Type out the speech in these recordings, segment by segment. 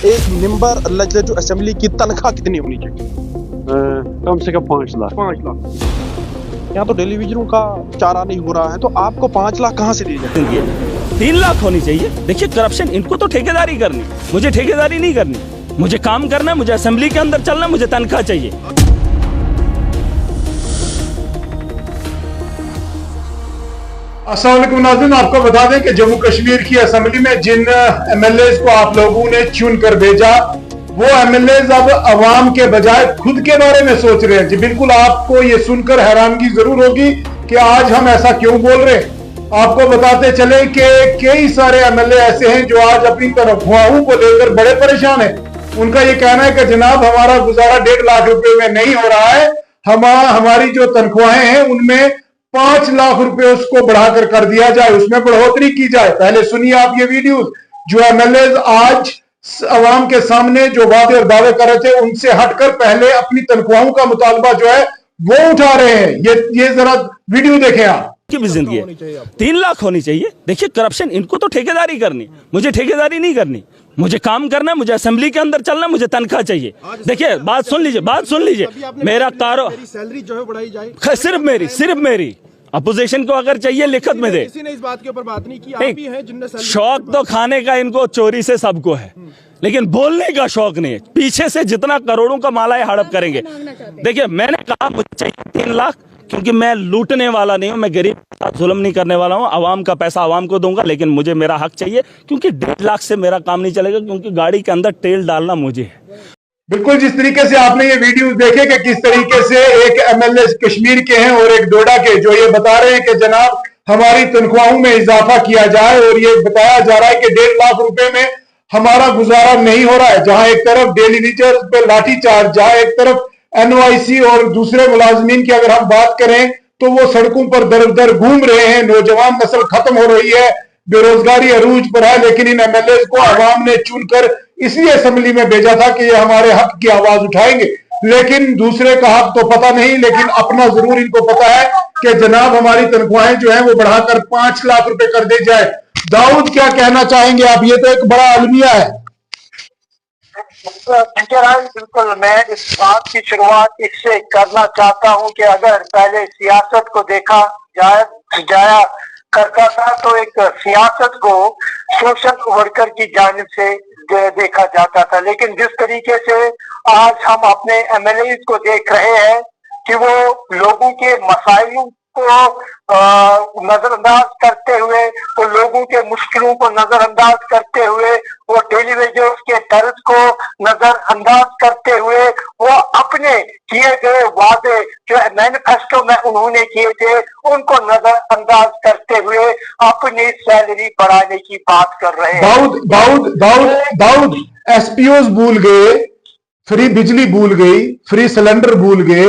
एक member legislative assembly की तनख्वाह कितनी होनी चाहिए? कम से कम 5 लाख। 5 लाख। यहाँ तो टेलीविजनों का चारा नहीं हो रहा है, तो आपको 5 लाख कहाँ से दिए जाएंगे? 3 लाख होनी चाहिए। देखिए करप्शन, इनको तो ठेकेदारी करनी, मुझे ठेकेदारी नहीं करनी। मुझे काम करना है, मुझे असेंबली के अंदर चलना, मुझे तनख्वाह चाहिए। अस्सलाम वालेकुम नाज़रीन, आपको बता दें कि जम्मू कश्मीर की असेंबली में जिन एमएलए को आप लोगों ने चुन कर भेजा, वो एमएलए अब अवाम के बजाय खुद के बारे में सोच रहे हैं। जी बिल्कुल, आपको ये सुनकर हैरानगी जरूर होगी कि आज हम ऐसा क्यों बोल रहे हैं। आपको बताते चले कि कई सारे एमएलए ऐसे हैं जो आज अपनी तनख्वाहों को लेकर बड़े परेशान हैं। उनका ये कहना है कि जनाब हमारा गुजारा 1.5 लाख रुपए में नहीं हो रहा है, हमारी जो तनख्वाहें हैं उनमें 5 लाख रुपए उसको बढ़ाकर कर दिया जाए, उसमें बढ़ोतरी की जाए। पहले सुनिए आप ये वीडियो जो एमएलए आज अवाम के सामने जो वादे और दावे कर रहे थे उनसे हटकर पहले अपनी तनख्वाहों का मुतालबा जो है वो उठा रहे हैं। ये जरा वीडियो देखें आप। की भी जिंदगी है, 3 लाख होनी चाहिए। देखिए करप्शन, इनको तो ठेकेदारी करनी, मुझे ठेकेदारी नहीं करनी। मुझे काम करना है, मुझे असेंबली के अंदर चलना, मुझे तनख्वाह चाहिए। देखिए बात सुन लीजिए, मेरा सैलरी जो है बढ़ाई जाए। सिर्फ मेरी अपोजिशन को अगर चाहिए लिखत में दे। किसी ने इस बात के ऊपर बात नहीं की। आप ही हैं जिनने शौक तो खाने का इनको चोरी से सबको है, लेकिन बोलने का शौक नहीं है। पीछे से जितना करोड़ों का माला है हड़प करेंगे। देखिए मैंने कहा मुझे चाहिए 3 लाख, क्योंकि मैं लूटने वाला नहीं हूं, मैं गरीब के साथ जुल्म नहीं करने वाला हूं। आवाम का पैसा आवाम को दूंगा, लेकिन मुझे मेरा हक चाहिए, क्योंकि 1.5 लाख से मेरा काम नहीं चलेगा, क्योंकि गाड़ी के अंदर तेल डालना मुझे है। बिल्कुल जिस तरीके से आपने ये वीडियो देखे कि किस तरीके से एक एमएलए कश्मीर के हैं और एक डोडा के जो ये बता रहे हैं कि जनाब हमारी तनख्वाहों में इजाफा किया जाए, और ये बताया जा रहा है कि 1.5 लाख रुपए में हमारा गुजारा नहीं हो रहा है। जहां एक तरफ डेली वेजर्स पे लाठीचार्ज, जहां एक तरफ एनओआईसी और दूसरे मुलाजमीन की अगर हम बात करें तो वो सड़कों पर दर दर घूम रहे हैं, नौजवान नस्ल खत्म हो रही है, बेरोजगारी अरूज पर है। लेकिन इन एमएलए को आवाम ने चुनकर इसलिए असेंबली में भेजा था कि ये हमारे हक की आवाज उठाएंगे। लेकिन दूसरे का हक तो पता नहीं, लेकिन अपना जरूर इनको पता है कि जनाब हमारी तनख्वाहें जो है वो बढ़ाकर 5 लाख रुपए कर दी जाए। दाऊद क्या कहना चाहेंगे आप? ये तो एक बड़ा अलमिया है। बिल्कुल, मैं इस बात की शुरुआत इससे करना चाहता हूं कि अगर पहले सियासत को देखा जाया करता था तो एक सियासत को सोशल वर्कर की जानिब से देखा जाता था। लेकिन जिस तरीके से आज हम अपने एमएलए को देख रहे हैं कि वो लोगों के मसाइलों को नजरअंदाज करते हुए, वो लोगों के मुश्किलों को नजरअंदाज करते हुए, वो टेलीविजन के दर्द को नजरअंदाज करते हुए, वो अपने किए गए वादे जो मैनिफेस्टो में उन्होंने किए थे उनको नजरअंदाज करते हुए अपनी सैलरी बढ़ाने की बात कर रहे हैं। दाऊद एसपीओज भूल गए, फ्री बिजली भूल गई, फ्री सिलेंडर भूल गए,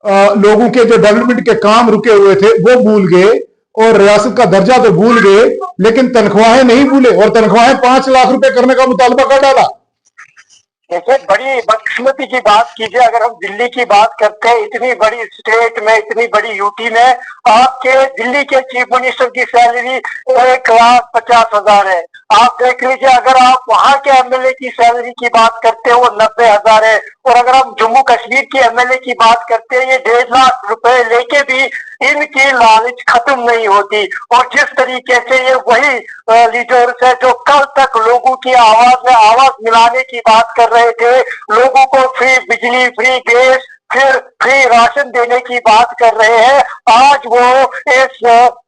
लोगों के जो डेवलपमेंट के काम रुके हुए थे वो भूल गए, और रियासत का दर्जा तो भूल गए, लेकिन तनख्वाहें नहीं भूले, और तनख्वाहें 5 लाख रुपए करने का मुतालबा कर डाला। देखिए बड़ी बदकिस्मती की बात कीजिए, अगर हम दिल्ली की बात करते हैं, इतनी बड़ी स्टेट में, इतनी बड़ी यूटी में आपके दिल्ली के चीफ मिनिस्टर की सैलरी 1,50,000 है। आप देख लीजिए, अगर आप वहां के एमएलए की सैलरी की बात करते हैं वो 90,000 है, और अगर हम जम्मू कश्मीर के एमएलए की बात करते हैं ये 1.5 लाख रुपए लेके भी इनकी लालच खत्म नहीं होती। और जिस तरीके से ये वही लीडर्स है जो कल तक लोगों की आवाज में आवाज मिलाने की बात कर रहे थे, लोगों को फ्री बिजली, फ्री गैस, फिर फ्री राशन देने की बात कर रहे हैं, आज वो इस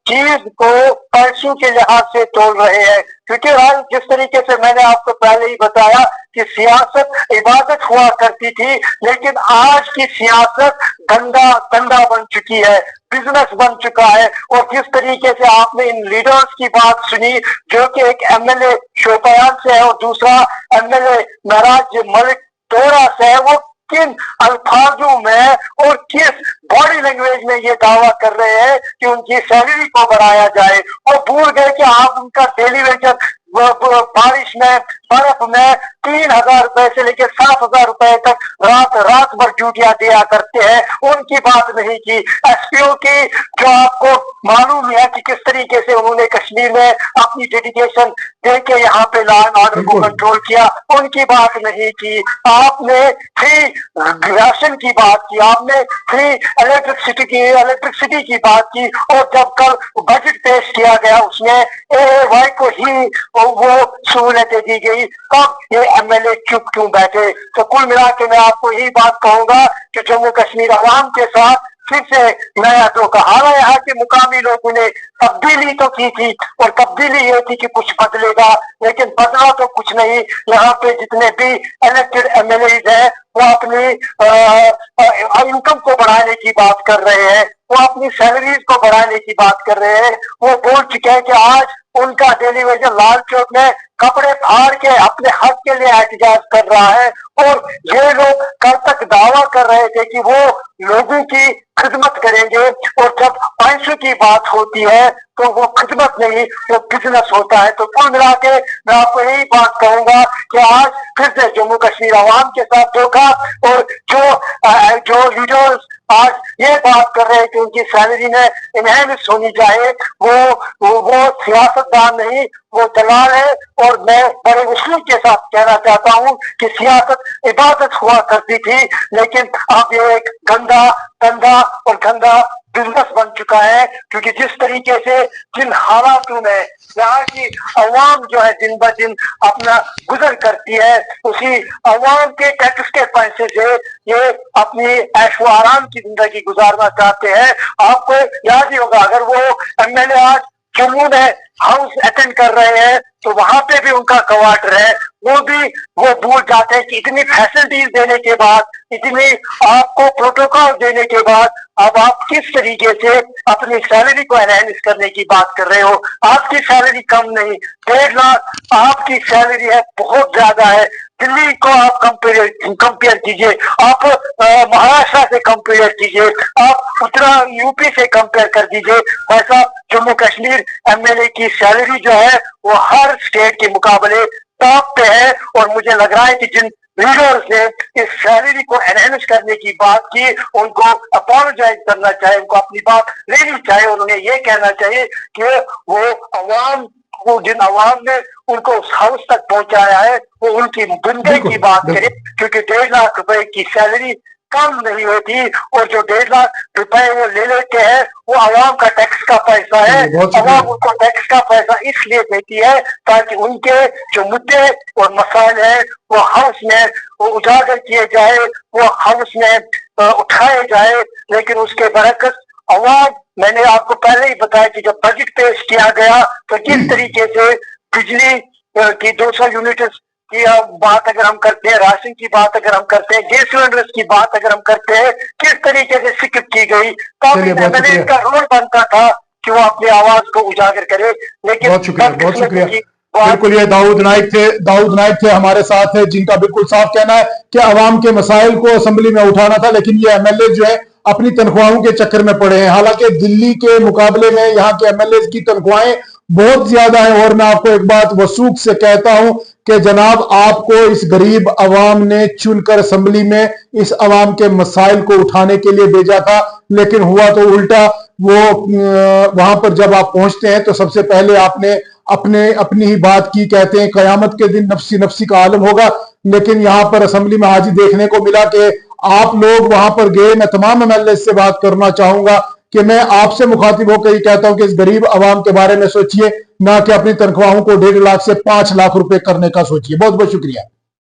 चीज को पैसों के लिहाज से तोल रहे हैं। क्योंकि आज जिस तरीके से मैंने आपको पहले ही बताया कि सियासत इबादत हुआ करती थी, लेकिन आज की सियासत धंधा बन चुकी है, बिजनेस बन चुका है। और जिस तरीके से आपने इन लीडर्स की बात सुनी, जो कि एक एमएलए शोपियान से है और दूसरा एमएलए महराज मलिक टोरा से है, वो किन अल्फाजों में और किस बॉडी लैंग्वेज में ये दावा कर रहे हैं कि उनकी सैलरी को बढ़ाया जाए, और भूल गए कि आप उनका डेली वेजर बारिश में, बर्फ में 3,000 रुपए से लेकर 7,000 रुपए तक रात भर ड्यूटियां दिया करते हैं, उनकी बात नहीं की। एसपीओ की जो आपको मालूम है कि किस तरीके से उन्होंने कश्मीर में अपनी डेडिकेशन देके यहाँ पे लॉ एंड ऑर्डर को कंट्रोल किया, उनकी बात नहीं की। आपने फ्री राशन की बात की, आपने फ्री इलेक्ट्रिसिटी की बात की, और जब कल बजट पेश किया गया उसमें एआईवाई को ही वो सहूलतें दी गई, तब ये एमएलए चुप क्यों बैठे? तो कुल मिला के मैं आपको यही बात कहूंगा कि जम्मू कश्मीर अवाम के साथ फिर से नया धोखा। हालांकि यहाँ के मुकामी लोगों ने तब्दीली तो की थी, और तब्दीली ये थी कि कुछ बदलेगा, लेकिन बदला तो कुछ नहीं। यहाँ पे जितने भी इलेक्टेड एमएलए हैं वो अपनी इनकम को बढ़ाने की बात कर रहे हैं, वो अपनी सैलरीज को बढ़ाने की बात कर रहे हैं। वो बोल चुके हैं कि आज उनका डेली वेजर लाल चौक में कपड़े फाड़ के अपने हक के लिए एहतजाज कर रहा है, और ये लोग कल तक दावा कर रहे थे कि वो लोगों की खिदमत करेंगे, और जब पैसों की बात होती है तो वो खिदमत नहीं, वो बिजनेस होता है। तो कुल मिला के मैं आपको यही बात कहूंगा कि आज फिर से जम्मू कश्मीर अवाम के साथ धोखा, और जो लीडर्स आज ये बात कर रहे हैं कि उनकी सैलरी में इनहेंस होनी चाहिए, वो सियासतदान नहीं, वो दलाल है। और मैं बड़े उसूल के साथ कहना चाहता हूँ कि सियासत इबादत हुआ करती थी, लेकिन अब ये एक गंदा बिजनेस बन चुका है, क्योंकि जिस तरीके से जिन हालातों में यहाँ की अवाम जो है दिन ब दिन अपना गुजर करती है, उसी अवाम के टैक्स के पैसे से ये अपनी ऐशो आराम की जिंदगी गुजारना चाहते हैं। आपको याद ही होगा, अगर वो एमएलए आज जम्मू में हाउस अटेंड कर रहे हैं तो वहां पे भी उनका क्वार्टर है, वो भूल जाते हैं कि इतनी फैसिलिटीज देने के बाद, इतनी आपको प्रोटोकॉल देने के बाद अब आप किस तरीके से अपनी सैलरी को एनहांस करने की बात कर रहे हो। आपकी सैलरी कम नहीं, 1.5 लाख आपकी सैलरी है, बहुत ज्यादा है। दिल्ली को आप कंपेयर कीजिए, आप महाराष्ट्र से कंपेयर कीजिए, आप उत्तराखंड यूपी से कंपेयर कर दीजिए। ऐसा जम्मू कश्मीर एमएलए की सैलरी जो है वो हर स्टेट के मुकाबले टॉप पे है, और मुझे लग रहा है कि जिन लीडर्स ने इस सैलरी को एनहांस करने की बात की, उनको अपोलोजाइज करना चाहिए, उनको अपनी बात लेनी चाहिए, और उन्हें ये कहना चाहिए कि वो अवाम को, जिन अवाम ने उनको उस हाउस तक पहुंचाया है, वो उनकी बुंदे की बात करे, क्योंकि 1.5 लाख रुपए की सैलरी कम नहीं होती, और जो 1.5 लाख रुपए वो ले लेते हैं वो अवाम का टैक्स का पैसा है। अवाम उनको टैक्स का पैसा इसलिए देती है ताकि उनके जो मुद्दे और मसाइल है वो हाउस में वो उजागर किए जाए, वो हाउस में उठाए जाए। लेकिन उसके बरकस अवाम, मैंने आपको पहले ही बताया कि जब बजट पेश किया गया तो किस तरीके से बिजली की 200 यूनिट की बात अगर हम करते हैं, राशन की बात अगर हम करते हैं, गैस सिलेंडर्स की बात अगर हम करते हैं, किस तरीके से स्किप की गई, तब एमएलए का रोल बनता था कि वो अपनी आवाज को उजागर करे। लेकिन बहुत शुक्रिया। बिल्कुल, ये दाऊद नाइक थे हमारे साथ है, जिनका बिल्कुल साफ कहना है कि अवाम के मसाइल को असेंबली में उठाना था, लेकिन ये एमएलए जो है अपनी तनख्वाहों के चक्कर में पड़े हैं। हालांकि दिल्ली के मुकाबले में यहाँ के एमएलए की तनख्वाहें बहुत ज्यादा है, और मैं आपको एक बात वसूख से कहता हूं कि जनाब, आपको इस गरीब अवाम ने चुनकर असेंबली में इस अवाम के मसाइल को उठाने के लिए भेजा था, लेकिन हुआ तो उल्टा। वो वहां पर जब आप पहुंचते हैं तो सबसे पहले आपने अपनी ही बात की। कहते हैं कयामत के दिन नफ्सी नफ्सी का आलम होगा, लेकिन यहां पर असेंबली में आज ही देखने को मिला कि आप लोग वहां पर गए। मैं तमाम एमएलए से बात करना चाहूंगा कि मैं आपसे मुखातिब होकर ही कहता हूं कि इस गरीब अवाम के बारे में सोचिए, ना कि अपनी तनख्वाहों को 1.5 लाख से 5 लाख रुपए करने का सोचिए। बहुत बहुत शुक्रिया।